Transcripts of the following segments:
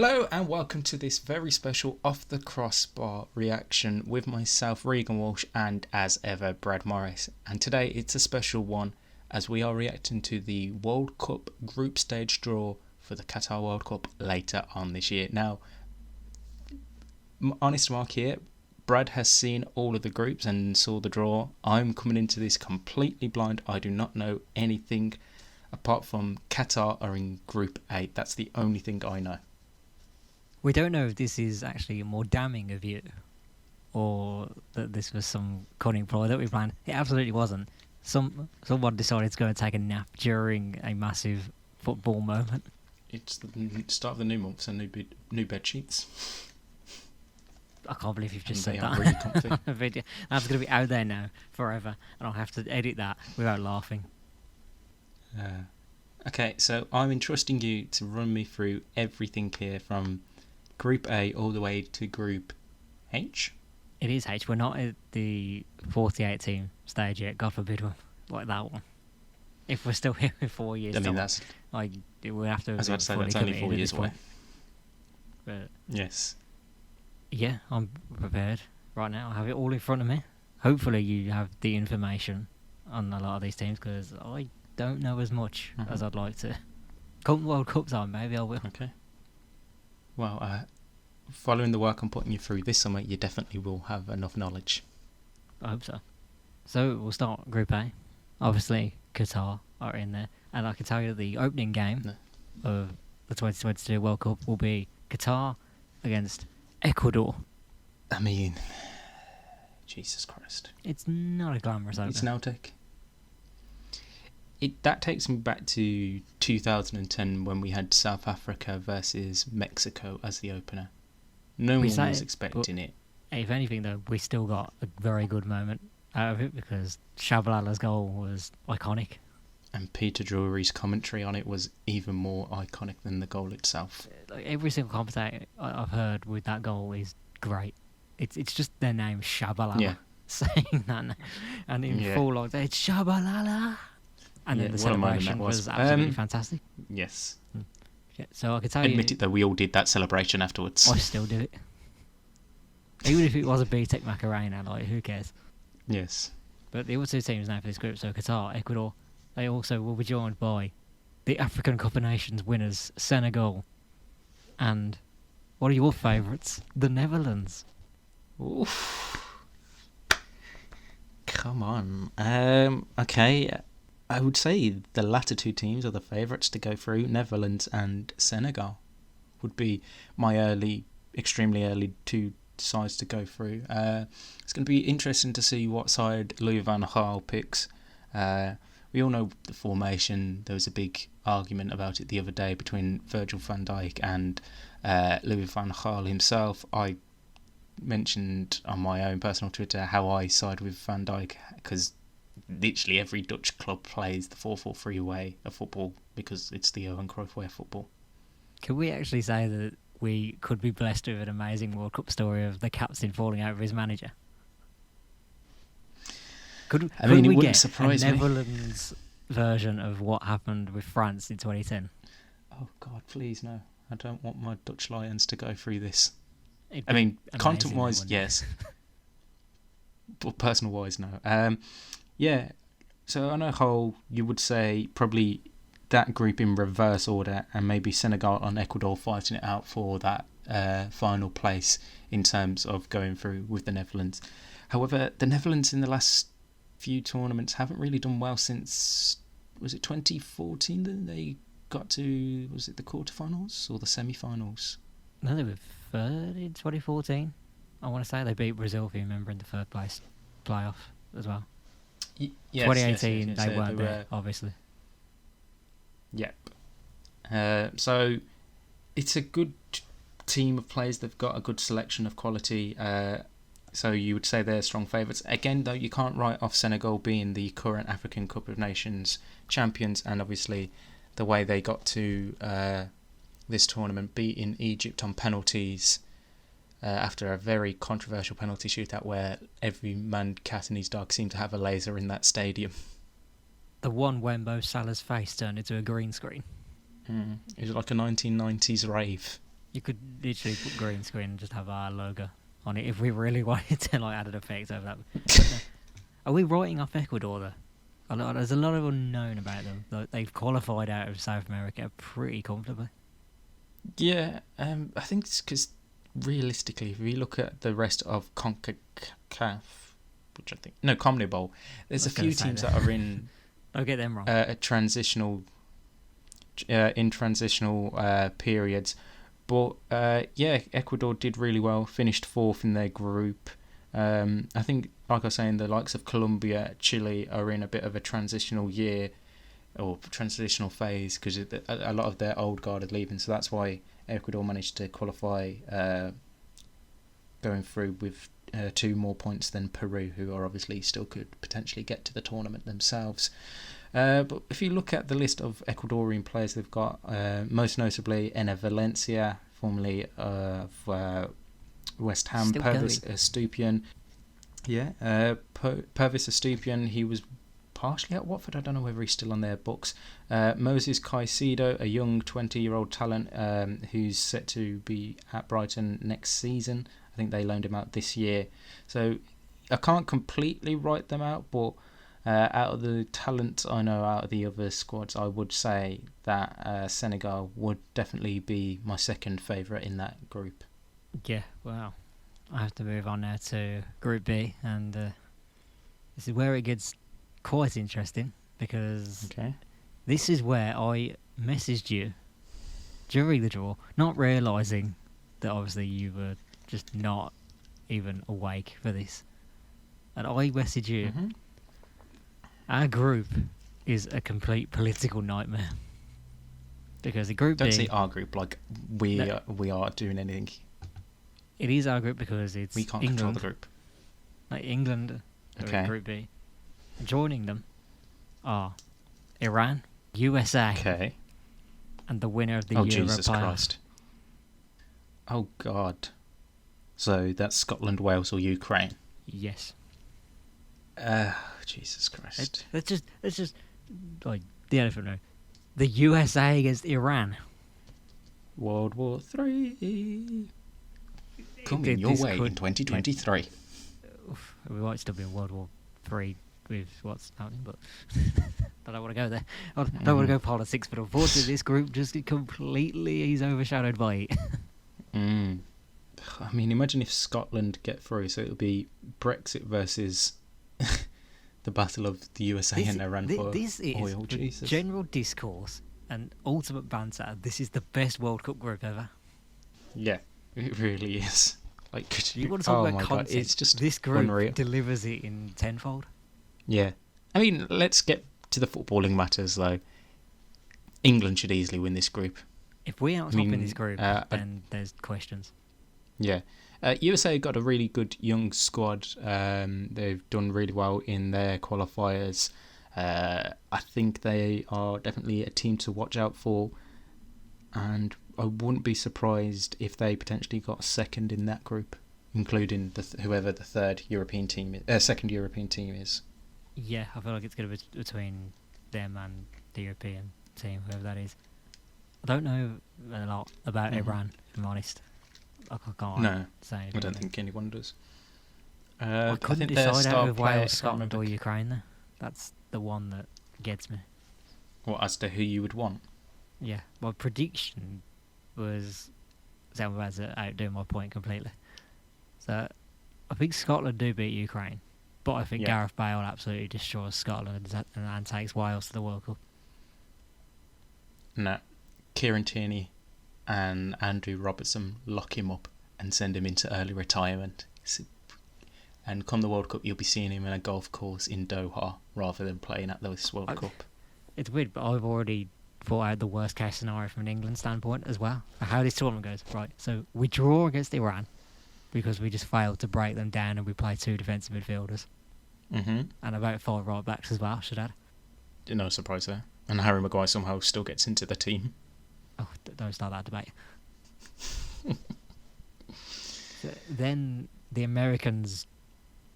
Hello and welcome to this very special Off the Crossbar reaction with myself, Regan Walsh, and as ever, Brad Morris. And today it's a special one as we are reacting to the World Cup group stage draw for the Qatar World Cup later on this year. Now, honest mark here, Brad has seen all of the groups and saw the draw. I'm coming into this completely blind. I do not know anything apart from Qatar are in Group A. That's the only thing I know. We don't know if this is actually more damning of you or that this was some cunning ploy that we planned. It absolutely wasn't. Someone decided to go and take a nap during a massive football moment. It's the start of the new month, so new bed sheets. I can't believe you've just And said they are that. really comfy. Video. That's going to be out there now forever, and I'll have to edit that without laughing. Okay, so I'm entrusting you to run me through everything here from Group A all the way to Group H. It is H. We're not at the 48 team stage yet. God forbid we're like that one. If we're still here in 4 years, I mean, that's like we have to. I was about to say that's only 4 years away. But Yes. yeah, I'm prepared right now. I have it all in front of me. Hopefully, you have the information on a lot of these teams because I don't know as much as I'd like to. Come World Cup time, maybe I will. Okay. Well, following the work I'm putting you through this summer, you definitely will have enough knowledge. I hope so. So we'll start Group A. Obviously, Qatar are in there, and I can tell you the opening game of the 2022 World Cup will be Qatar against Ecuador. I mean, Jesus Christ. It's not a glamorous opener. It's an outtake. That takes me back to 2010 when we had South Africa versus Mexico as the opener. No one was expecting it. If anything, though, we still got a very good moment out of it because Shabalala's goal was iconic. And Peter Drury's commentary on it was even more iconic than the goal itself. Like every single commentator I've heard with that goal is great. It's just their name, Shabalala. Yeah. Saying that name. And in full like it's Shabalala. And then the celebration was absolutely fantastic. Yes. Yeah, so I could tell you... Admit it though, we all did that celebration afterwards. I still do it. Even if it was a BTEC Macarena, like, who cares? Yes. But the other two teams now for this group, so Qatar, Ecuador, they also will be joined by the African Cup of Nations winners, Senegal, and what are your favourites? The Netherlands. Oof. Come on. Okay. I would say the latter two teams are the favourites to go through. Netherlands and Senegal would be my extremely early two sides to go through. It's going to be interesting to see what side Louis van Gaal picks. We all know the formation. There was a big argument about it the other day between Virgil van Dijk and Louis van Gaal himself. I mentioned on my own personal Twitter how I side with Van Dijk because literally every Dutch club plays the 4-4-3 way of football because it's the Johan Cruyff way of football. Can we actually say that we could be blessed with an amazing World Cup story of the captain falling out with his manager? Could it wouldn't get surprise a me. Netherlands version of what happened with France in 2010? Oh God, please no. I don't want my Dutch Lions to go through this. It'd I mean, be content-wise, amazing, yes. But personal-wise, no. Yeah, so on a whole, you would say probably that group in reverse order and maybe Senegal and Ecuador fighting it out for that final place in terms of going through with the Netherlands. However, the Netherlands in the last few tournaments haven't really done well since, was it 2014 that they got to, was it the quarterfinals or the semi-finals? No, they were third in 2014. I want to say they beat Brazil, if you remember, in the third place playoff as well. Yes, 2018, yes, they weren't there, obviously. Yep. So it's a good team of players. They've got a good selection of quality. So you would say they're strong favourites. Again, though, you can't write off Senegal being the current African Cup of Nations champions, and obviously the way they got to this tournament, beating Egypt on penalties after a very controversial penalty shootout where every man, cat and his dog seemed to have a laser in that stadium. The one when Mo Salah's face turned into a green screen. It was like a 1990s rave. You could literally put green screen and just have our logo on it if we really wanted to like add an effect over that. But, are we writing off Ecuador though? There's a lot of unknown about them. They've qualified out of South America pretty comfortably. Yeah, I think it's because realistically, if we look at the rest of CONCACAF, which I think no CONMEBOL, there's a few teams that are in. Don't get them wrong. A transitional periods, but yeah, Ecuador did really well. Finished fourth in their group. I think, like I was saying, the likes of Colombia, Chile are in a bit of a transitional year or transitional phase because a lot of their old guard are leaving. So that's why Ecuador managed to qualify, going through with 2 more points than Peru, who are obviously still could potentially get to the tournament themselves. But if you look at the list of Ecuadorian players they've got, most notably Enner Valencia, formerly of West Ham, Pervis Estupiñán. Yeah, Pervis Estupiñán, he was partially at Watford. I don't know whether he's still on their books. Moses Caicedo, a young 20-year-old talent who's set to be at Brighton next season. I think they loaned him out this year. So I can't completely write them out, but out of the talent I know out of the other squads, I would say that Senegal would definitely be my second favourite in that group. Yeah, wow. I have to move on now to Group B, and this is where it gets quite interesting, because this is where I messaged you during the draw, not realising that obviously you were just not even awake for this. And I messaged you, our group is a complete political nightmare. Because the Group B... Don't say our group like we are doing anything. It is our group because it's we can't England. Control the group. Like England are in Group B. Joining them are Iran, USA, and the winner of the Euro Jesus playoff. Christ. Oh God. So that's Scotland, Wales or Ukraine? Yes. Jesus Christ. Let's just like the elephant room. The USA against Iran. World War III. Coming your way in 2023. We might still be in World War III with what's happening, but I don't want to go there. I don't want to go politics, but unfortunately this group just completely is overshadowed by it. I mean, imagine if Scotland get through, so it'll be Brexit versus the battle of the USA and Iran for oil. Jesus. General discourse and ultimate banter. This is the best World Cup group ever. Yeah, it really is. Like, you want to talk about content? God, it's just this group unreal. Delivers it in tenfold. Yeah, I mean, let's get to the footballing matters though. England should easily win this group. If we aren't top in this group, then there's questions. Yeah. USA got a really good young squad. They've done really well in their qualifiers. I think they are definitely a team to watch out for. And I wouldn't be surprised if they potentially got second in that group, including whoever the second European team is. Yeah, I feel like it's going to be between them and the European team, whoever that is. I don't know a lot about Iran, if I'm honest. I can't say anything. I don't think anyone does. I couldn't decide out of Wales, Scotland or Ukraine there. That's the one that gets me. What, as to who you would want? Yeah, my prediction was... So I'm about to outdo my point completely. So, I think Scotland do beat Ukraine, but I think Gareth Bale absolutely destroys Scotland and takes Wales to the World Cup. No. Kieran Tierney and Andrew Robertson lock him up and send him into early retirement. And come the World Cup, you'll be seeing him in a golf course in Doha rather than playing at this World Cup. It's weird, but I've already thought out the worst case scenario from an England standpoint as well. How this tournament goes, right? So we draw against Iran because we just failed to break them down and we play 2 defensive midfielders. And about 5 right backs as well, should add. No surprise there. And Harry Maguire somehow still gets into the team. Oh, don't start that debate. So then the Americans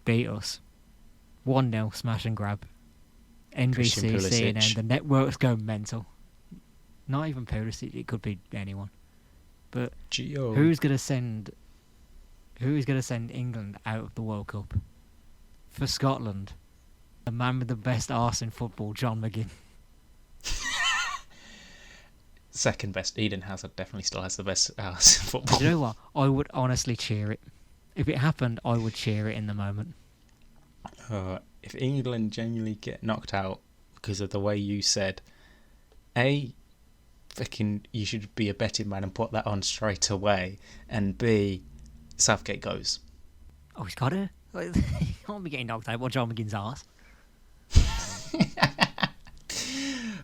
beat us 1-0, smash and grab. NBC, CNN, the networks go mental. Not even Pulisic, it could be anyone. But Gio. who's gonna send England out of the World Cup? For Scotland, the man with the best arse in football, John McGinn. Second best. Eden Hazard definitely still has the best house in football. Do you know what? I would honestly cheer it. If it happened, I would cheer it in the moment. If England genuinely get knocked out because of the way you said, fucking, you should be a betting man and put that on straight away. And B, Southgate goes. Oh, he's got it. He can't be getting knocked out by John McGinn's arse.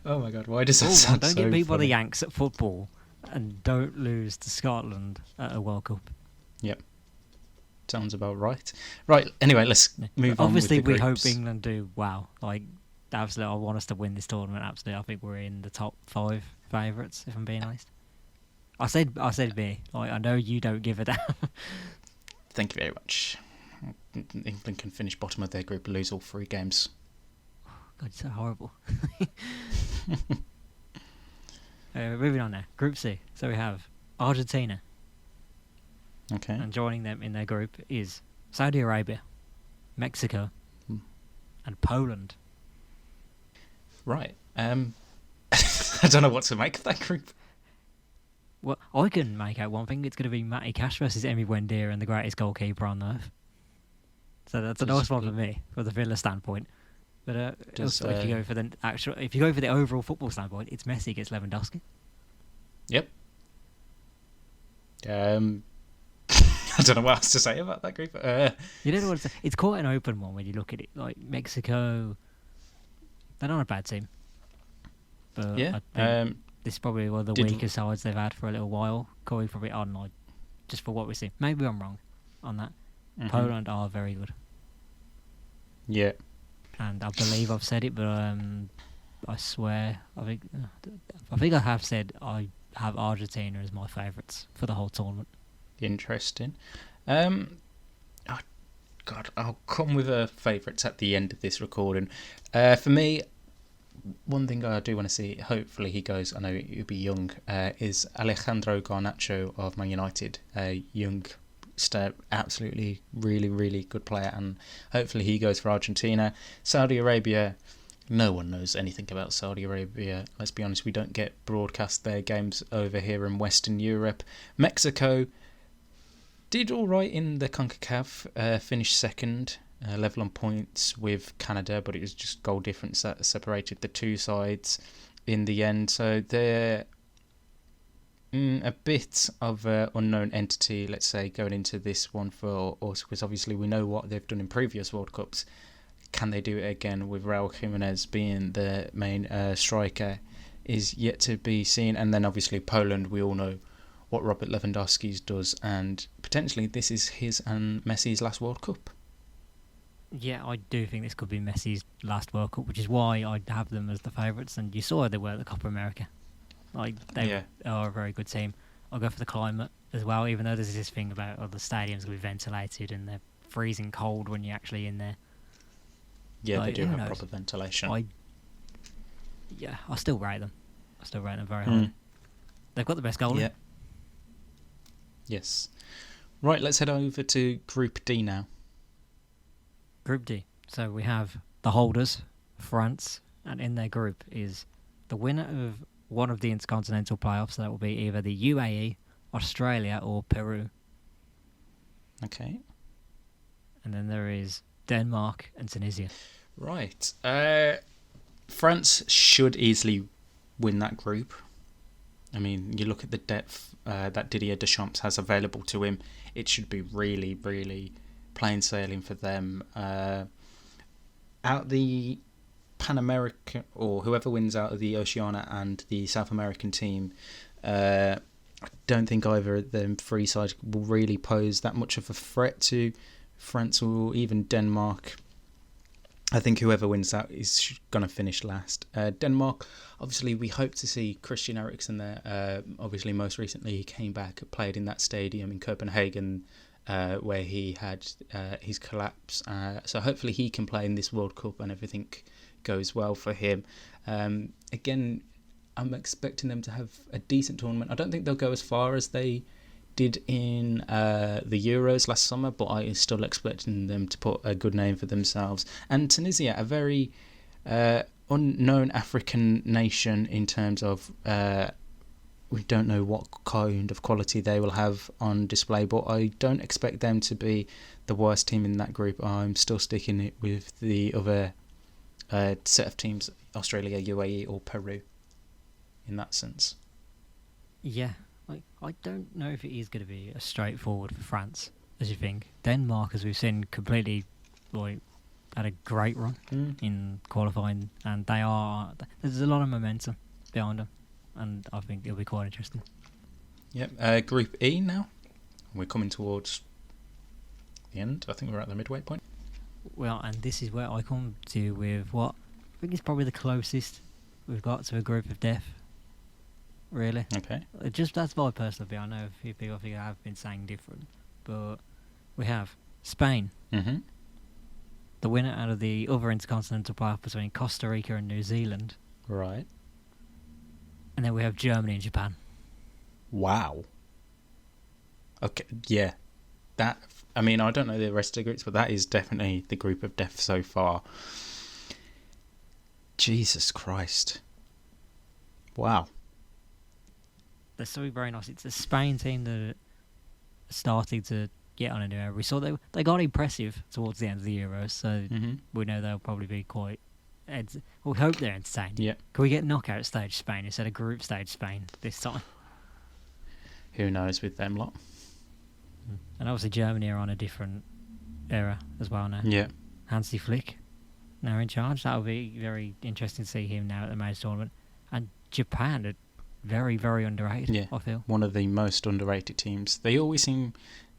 Oh my god, why does that sound don't so get beat by the funny? Yanks at football and don't lose to Scotland at a World Cup. Yep. Sounds about right. Right, anyway, let's move on. Obviously, with the we hope groups. England do well. Like, absolutely, I want us to win this tournament. Absolutely, I think we're in the top 5 favourites, if I'm being honest. I said me. Like, I know you don't give a damn. Thank you very much. England can finish bottom of their group and lose all 3 games. God, it's so horrible. Moving on now. Group C. So we have Argentina. Okay. And joining them in their group is Saudi Arabia, Mexico, and Poland. Right. I don't know what to make of that group. Well, I can make out one thing. It's going to be Matty Cash versus Emi Buendia and the greatest goalkeeper on earth. So that's a nice one for me, from the Villa standpoint. But also, if you go for the overall football standpoint, it's Messi against Lewandowski. Yep. I don't know what else to say about that group. You don't know what to say. It's quite an open one when you look at it. Like Mexico, they're not a bad team. But yeah. I think this is probably one of the weaker sides they've had for a little while. Going from it on, like, just for what we see. Maybe I'm wrong on that. Mm-hmm. Poland are very good. Yeah. And I believe I've said it, but I swear I think I have said I have Argentina as my favourites for the whole tournament. Interesting. God, I'll come with favourites at the end of this recording. For me, one thing I do want to see, hopefully he goes, I know he'll be young, is Alejandro Garnacho of Man United. Young, absolutely really, really good player, and hopefully he goes for Argentina. Saudi Arabia, no one knows anything about Saudi Arabia. Let's be honest, we don't get broadcast their games over here in Western Europe. Mexico did all right in the CONCACAF, finished second, level on points with Canada, but it was just goal difference that separated the two sides in the end. So they're a bit of an unknown entity, let's say, going into this one for us, because obviously we know what they've done in previous World Cups. Can they do it again with Raul Jimenez being the main striker is yet to be seen. And then obviously Poland, we all know what Robert Lewandowski does, and potentially this is his and Messi's last World Cup. Yeah, I do think this could be Messi's last World Cup, which is why I have them as the favourites. And you saw how they were at the Copa America. Like, they are a very good team. I'll go for the climate as well, even though there's this thing about the stadiums will be ventilated and they're freezing cold when you're actually in there. Yeah, they do have proper ventilation. I still rate them. Very highly. They've got the best goalie. Yeah. Yes. Right, let's head over to Group D now. Group D. So we have the holders, France, and in their group is the winner of one of the intercontinental playoffs. So that will be either the UAE, Australia, or Peru. Okay. And then there is Denmark and Tunisia. Right. France should easily win that group. I mean, you look at the depth that Didier Deschamps has available to him, it should be really, really plain sailing for them. Out the Pan American, or whoever wins out of the Oceania and the South American team, I don't think either of them three sides will really pose that much of a threat to France or even Denmark. I think whoever wins that is going to finish last. Denmark, obviously, we hope to see Christian Eriksen there. Obviously, most recently, he came back, played in that stadium in Copenhagen, where he had his collapse. So hopefully he can play in this World Cup and everything goes well for him. Again, I'm expecting them to have a decent tournament. I don't think they'll go as far as they did in the Euros last summer, but I still expecting them to put a good name for themselves. And Tunisia, a very unknown African nation in terms of we don't know what kind of quality they will have on display, but I don't expect them to be the worst team in that group. I'm still sticking it with the other set of teams, Australia, UAE or Peru, in that sense. Yeah, I don't know if it is going to be as straightforward for France as you think. Denmark, as we've seen, completely had a great run in qualifying, and there's a lot of momentum behind them, and I think it'll be quite interesting. Yep. Group E now. We're coming towards the end. I think we're at the midway point. Well, and this is where I come to with what I think is probably the closest we've got to a group of death. Really. Okay. Just that's my personal view. I know a few people have been saying different, but we have Spain. Mm-hmm. The winner out of the other intercontinental playoff between Costa Rica and New Zealand. Right. And then we have Germany and Japan. Wow. Okay, yeah. I don't know the rest of the groups, but that is definitely the group of death so far. Jesus Christ. Wow. They're so very nice. It's a Spain team that are starting to get on a new era. We saw they got impressive towards the end of the Euros, so we know they'll probably be quite... we hope they're entertaining. Yeah. Can we get knockout stage Spain instead of group stage Spain this time? Who knows with them lot. And obviously Germany are on a different era as well now. Yeah. Hansi Flick now in charge. That'll be very interesting to see him now at the major tournament. And Japan are very, very underrated, yeah. I feel. One of the most underrated teams. They always seem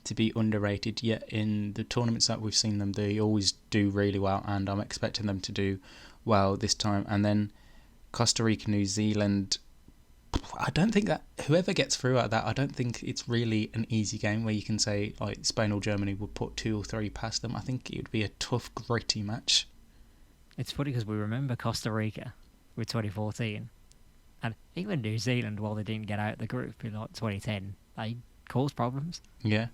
to be underrated, yet in the tournaments that we've seen them, they always do really well, and I'm expecting them to do well this time. And then Costa Rica, New Zealand, I don't think that whoever gets through out of that, I don't think it's really an easy game where you can say like Spain or Germany would put 2 or 3 past them. I think it would be a tough, gritty match. It's funny because we remember Costa Rica with 2014, and even New Zealand, while they didn't get out of the group in like 2010, they caused problems. Yeah.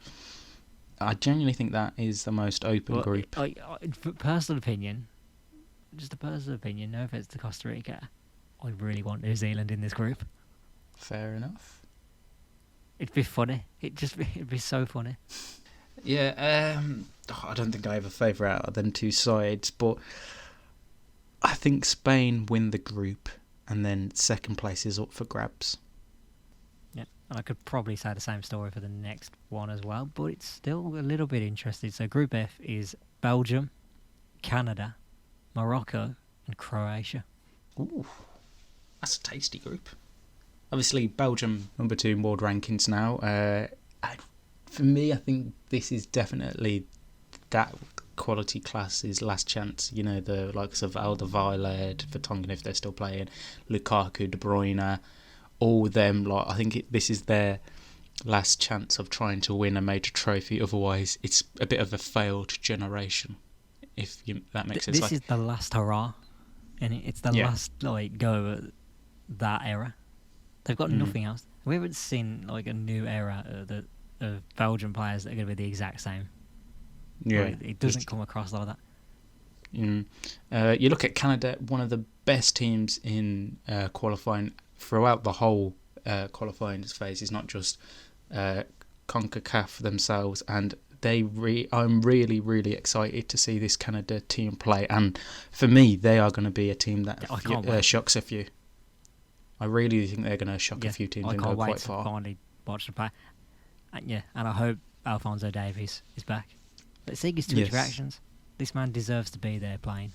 I genuinely think that is the most open group. Personal opinion, just a personal opinion, no offense to Costa Rica, I really want New Zealand in this group. Fair enough. It'd be funny. It'd be so funny. Yeah, I don't think I have a favourite out of them two sides, but I think Spain win the group and then second place is up for grabs. Yeah, and I could probably say the same story for the next one as well, but it's still a little bit interesting. So Group F is Belgium, Canada, Morocco and Croatia. Ooh, that's a tasty group. Obviously, Belgium, number 2 in world rankings now. For me, I think this is definitely that quality class's last chance. You know, the likes of Alderweireld, Vertonghen if they're still playing, Lukaku, De Bruyne, all them. Like, I think this is their last chance of trying to win a major trophy. Otherwise, it's a bit of a failed generation, if that makes sense. This is the last hurrah, and it's the last go at that era. They've got nothing else. We haven't seen like a new era of Belgian players that are going to be the exact same. Yeah, it doesn't come across like that. You look at Canada, one of the best teams in qualifying throughout the whole qualifying phase. Is not just CONCACAF themselves, and I'm really, really excited to see this Canada team play. And for me, they are going to be a team that shocks a few. I really think they're going to shock a few teams and go quite far. I can't wait to finally watch the play. And I hope Alphonso Davies is back. But seeing his Twitch reactions, this man deserves to be there playing.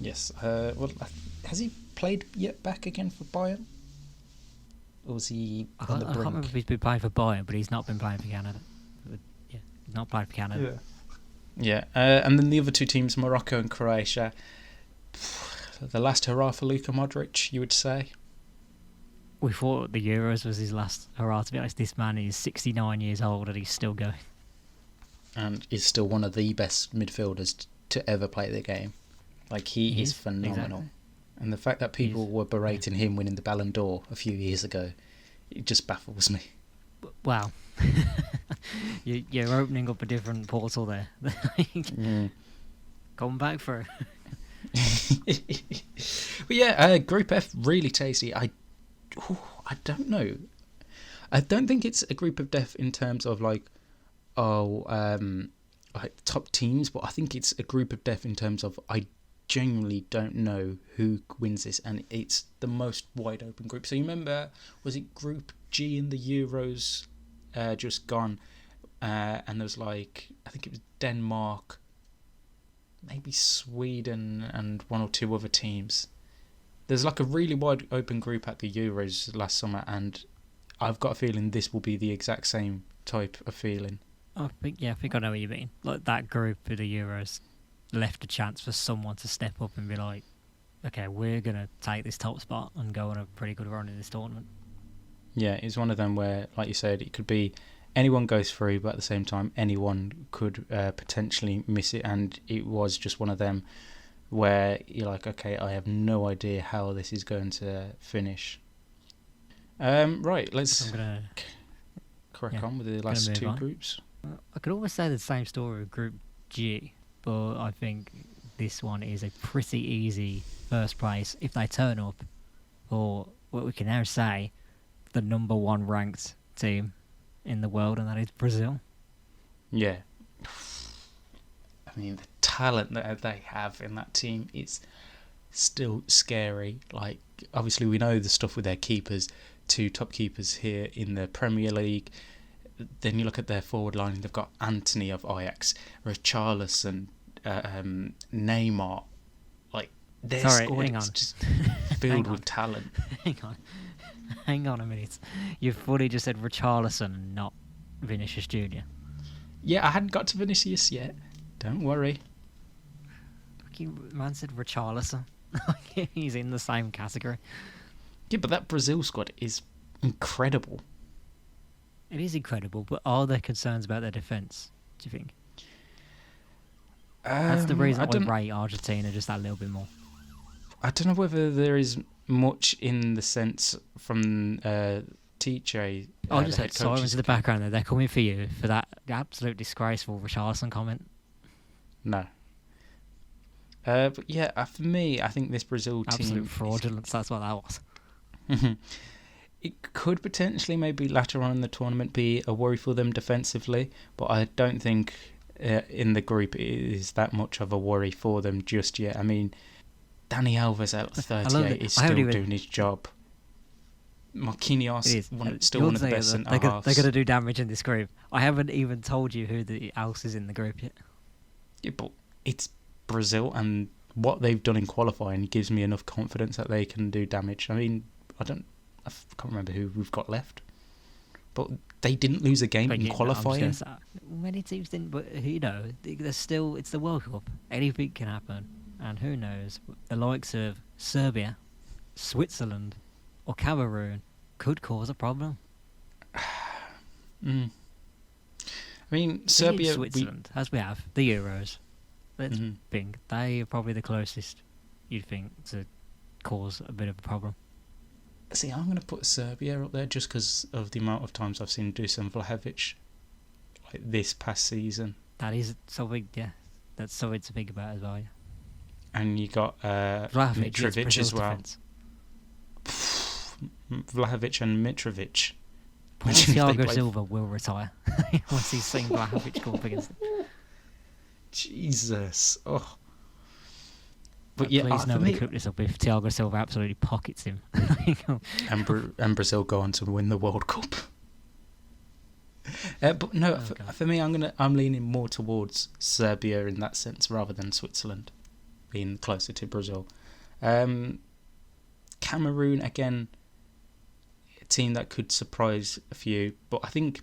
Yes. Has he played yet back again for Bayern? Or was he on the brink? I can't remember if he's been playing for Bayern, but he's not been playing for Canada. Yeah, he's not playing for Canada. Yeah. And then the other 2 teams, Morocco and Croatia. The last hurrah for Luka Modric, you would say? We thought the Euros was his last hurrah. To be honest, this man is 69 years old and he's still going. And is still one of the best midfielders to ever play the game. Like, he is phenomenal. And the fact that people were berating him winning the Ballon d'Or a few years ago, it just baffles me. Wow. You're opening up a different portal there. Come back for But yeah, Group F, really tasty. I don't know. I don't think it's a group of death in terms of like top teams, but I think it's a group of death in terms of I genuinely don't know who wins this, and it's the most wide open group. So you remember, was it Group G in the Euros just gone, and there was like, I think it was Denmark, maybe Sweden, and one or two other teams. There's like a really wide open group at the Euros last summer, and I've got a feeling this will be the exact same type of feeling. I think I know what you mean. Like that group of the Euros left a chance for someone to step up and be like, okay, we're going to take this top spot and go on a pretty good run in this tournament. Yeah, it's one of them where, like you said, it could be anyone goes through, but at the same time, anyone could potentially miss it. And it was just one of them where you're like, okay, I have no idea how this is going to finish. Right, let's crack on with the last two groups. I could almost say the same story with Group G, but I think this one is a pretty easy first place if they turn up for what we can now say the number one ranked team in the world, and that is Brazil. Yeah. I mean, the talent that they have in that team is still scary. Like, obviously we know the stuff with their keepers, two top keepers here in the Premier League. Then you look at their forward line, they've got Anthony of Ajax, Richarlison, Neymar. Like, their squad is just filled with talent. Hang on a minute. You've fully just said Richarlison, not Vinicius Jr. Yeah, I hadn't got to Vinicius yet. Don't worry. Man said Richarlison. He's in the same category. Yeah, but that Brazil squad is incredible. It is incredible, but are there concerns about their defence, do you think? That's the reason I rate Argentina just that little bit more. I don't know whether there is much in the sense from TJ. I just heard sirens in the background there. They're coming for you for that absolute disgraceful Richarlison comment. No. But yeah, for me, I think this Brazil team... Absolute fraudulence, that's what that was. It could potentially maybe later on in the tournament be a worry for them defensively, but I don't think in the group it is that much of a worry for them just yet. I mean, Dani Alves at 38 is still doing his job. Marquinhos is still one of the best centre-halves. They're going to do damage in this group. I haven't even told you who else is in the group yet. Yeah, but it's Brazil, and what they've done in qualifying gives me enough confidence that they can do damage. I mean, I can't remember who we've got left, but they didn't lose a game in qualifying. Many teams didn't, but there's still, it's the World Cup. Anything can happen, and who knows? The likes of Serbia, Switzerland, or Cameroon could cause a problem. I mean, Serbia, Switzerland, as we have the Euros. Let's think they are probably the closest you'd think to cause a bit of a problem. See, I'm going to put Serbia up there just because of the amount of times I've seen Dusan Vlahovic like this past season. That is something, yeah. That's something to think about as well, yeah. And you got Mitrovic as well. Vlahovic and Mitrovic. Thiago Silva will retire once he's seen Vlahovic go up against him. Jesus. Oh. But please nobody cook this up if Thiago Silva absolutely pockets him. and Brazil go on to win the World Cup. But no, for me, I'm leaning more towards Serbia in that sense rather than Switzerland being closer to Brazil. Cameroon again, a team that could surprise a few, but I think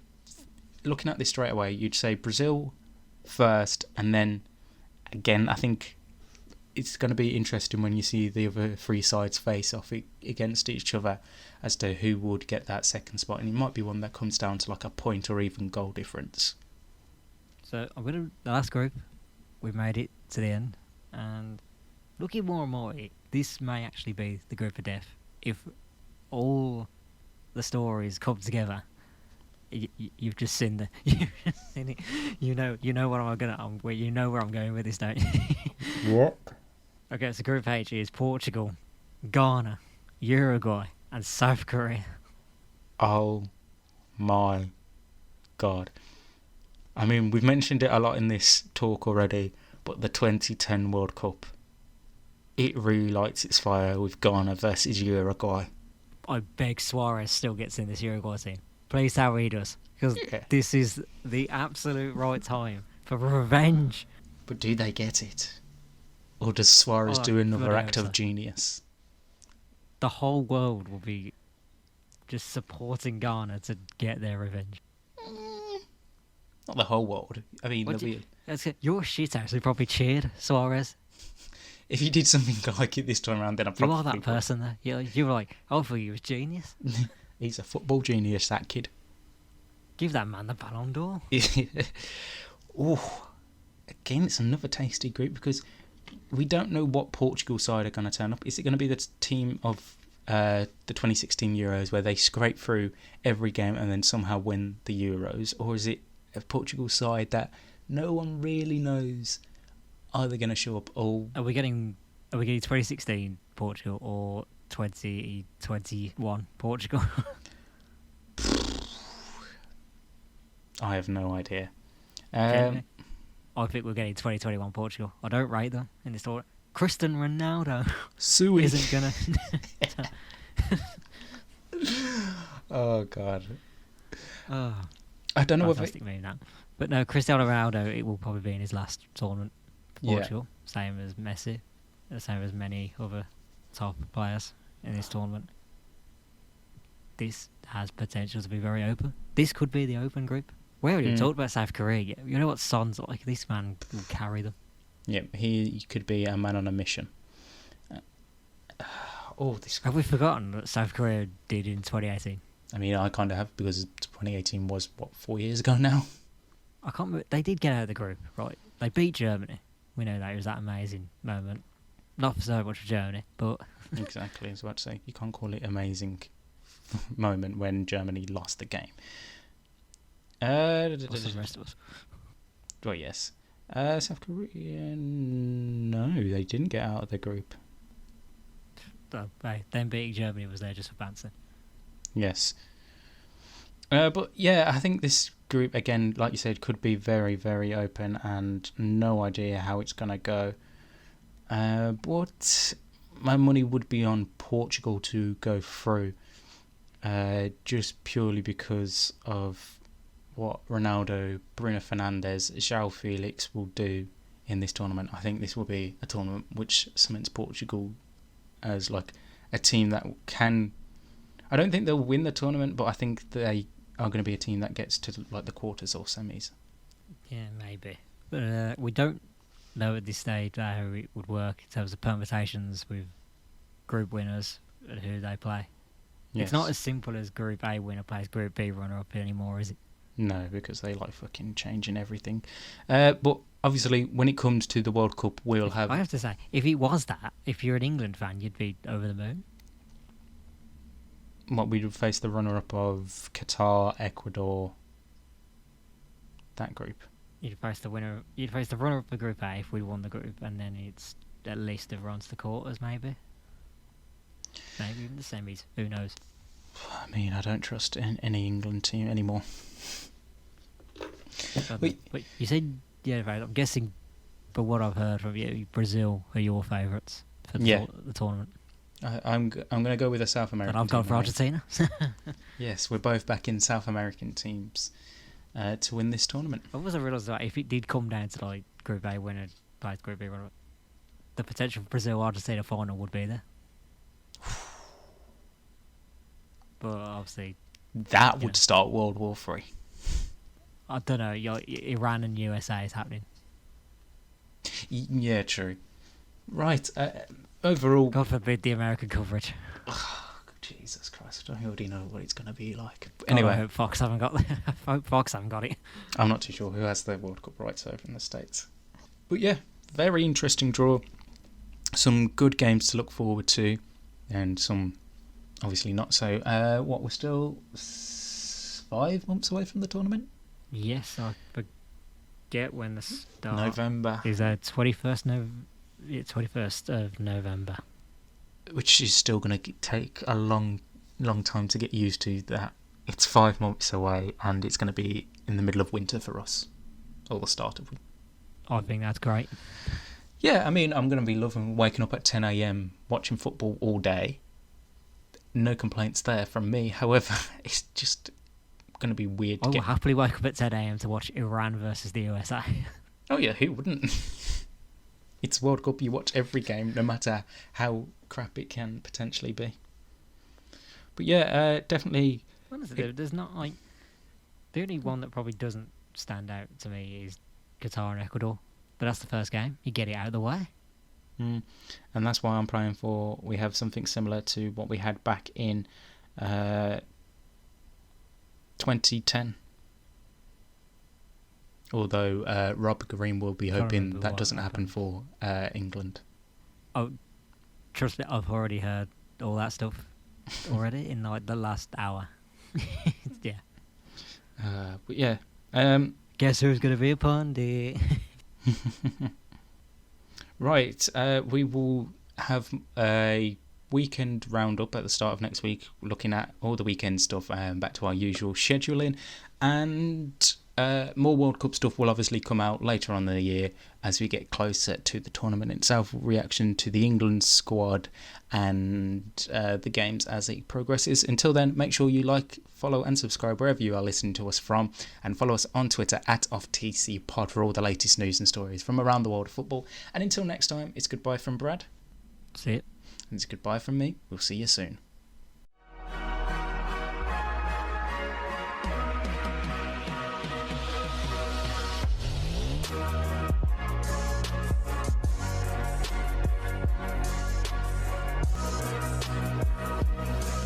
looking at this straight away, you'd say Brazil first, and then again, I think it's going to be interesting when you see the other three sides face off against each other as to who would get that second spot, and it might be one that comes down to like a point or even goal difference. So the last group, we've made it to the end, and looking more and more, this may actually be the group of death if all the stories come together. You've just seen the. You've just seen it. You know what you know where I'm going with this, don't you? Yep. Okay, so Group H is Portugal, Ghana, Uruguay, and South Korea. Oh my God. I mean, we've mentioned it a lot in this talk already, but the 2010 World Cup, it really lights its fire with Ghana versus Uruguay. I beg Suarez still gets in this Uruguay team. Please tell me he does. Because this is the absolute right time for revenge. But do they get it? Or does Suarez do another act of genius? The whole world will be just supporting Ghana to get their revenge. Not the whole world. I mean, your shit actually probably cheered Suarez. If you did something like it this time around, then I probably You are that person there. You were like, oh, for you was genius. He's a football genius, that kid. Give that man the Ballon d'Or. Oh, again, it's another tasty group because we don't know what Portugal side are going to turn up. Is it going to be the team of the 2016 Euros where they scrape through every game and then somehow win the Euros? Or is it a Portugal side that no one really knows are they going to show up? Are we getting 2016 Portugal or 2021 Portugal? I have no idea. I think we're getting 2021 Portugal. I don't rate them in this tournament. Cristiano Ronaldo isn't gonna. Oh God. Oh, I don't know what. Fantastic meme that. But no, Cristiano Ronaldo. It will probably be in his last tournament for Portugal. Same as Messi. The same as many other top players in this tournament. This has potential to be very open. This could be the open group. We already talked about South Korea. You know what Son's like? This man will carry them. Yeah, he could be a man on a mission. Have we forgotten what South Korea did in 2018? I mean, I kind of have, because 2018 was, 4 years ago now? I can't remember. They did get out of the group, right? They beat Germany. We know that. It was that amazing moment. Not for so much for Germany, but... Exactly, I was about to say, you can't call it amazing moment when Germany lost the game. What's the rest of us? Well, yes. South Korea, no, they didn't get out of the group. Them beating Germany was there just for bouncing. Yes. But yeah, I think this group, again, like you said, could be very, very open and no idea how it's going to go. But my money would be on Portugal to go through, just purely because of what Ronaldo, Bruno Fernandes, João Felix will do in this tournament. I think this will be a tournament which cements Portugal as like a team that can... I don't think they'll win the tournament, but I think they are going to be a team that gets to like the quarters or semis. Yeah, maybe. But we don't know at this stage how it would work in terms of permutations with group winners and who they play. Yes. It's not as simple as Group A winner plays Group B runner-up anymore, is it? No, because they like fucking changing everything. But obviously, when it comes to the World Cup, we'll have... I have to say, if it was that, if you're an England fan, you'd be over the moon. What, we would face the runner-up of Qatar, Ecuador, that group. You'd face the runner-up of Group A if we won the group, and then it's at least everyone's the quarters, maybe. Maybe even the semis. Who knows? I mean, I don't trust any England team anymore. Wait, you said, yeah, right, I'm guessing, but what I've heard from you, Brazil are your favourites for the tournament. I'm going to go with a South American team. And I've gone for Argentina. Yes, we're both back in South American teams to win this tournament. I wasn't realised that if it did come down to like Group A winner plays Group B winner, the potential for Brazil-Argentina final would be there. But obviously... That would start World War III. I don't know, Iran and USA is happening. Yeah, true. Right, overall... God forbid the American coverage. Oh, Jesus Christ, I already know what it's going to be like. Anyway, I hope Fox haven't got it. I'm not too sure who has the World Cup rights over in the States. But yeah, very interesting draw. some good games to look forward to, and some obviously not so. We're still 5 months away from the tournament. Yes, I forget when the start November. is. 21st of November. Which is still going to take a long time to get used to. That it's 5 months away, and it's going to be in the middle of winter for us, or the start of winter. I think that's great. Yeah, I mean, I'm going to be loving waking up at 10 a.m, watching football all day. No complaints there from me. However, it's just going to be weird to I will happily wake up at 10 a.m. to watch Iran versus the USA. Oh yeah, who wouldn't? It's World Cup, you watch every game, no matter how crap it can potentially be. But yeah, definitely... Honestly, there's not, like... The only one that probably doesn't stand out to me is Qatar and Ecuador. But that's the first game. You get it out of the way. And that's why I'm praying for we have something similar to what we had back in 2010. Although Rob Green will be hoping that doesn't happen for England. Oh, trust me, I've already heard all that stuff already in like the last hour. Yeah. But yeah. Guess who's going to be a pundit? Right, we will have a weekend roundup at the start of next week, looking at all the weekend stuff, back to our usual scheduling, and more World Cup stuff will obviously come out later on in the year as we get closer to the tournament itself, reaction to the England squad and the games as it progresses. Until then, make sure you like, follow and subscribe wherever you are listening to us from, and follow us on Twitter at OffTCPod for all the latest news and stories from around the world of football. And until next time, it's goodbye from Brad. See it. And it's goodbye from me. We'll see you soon.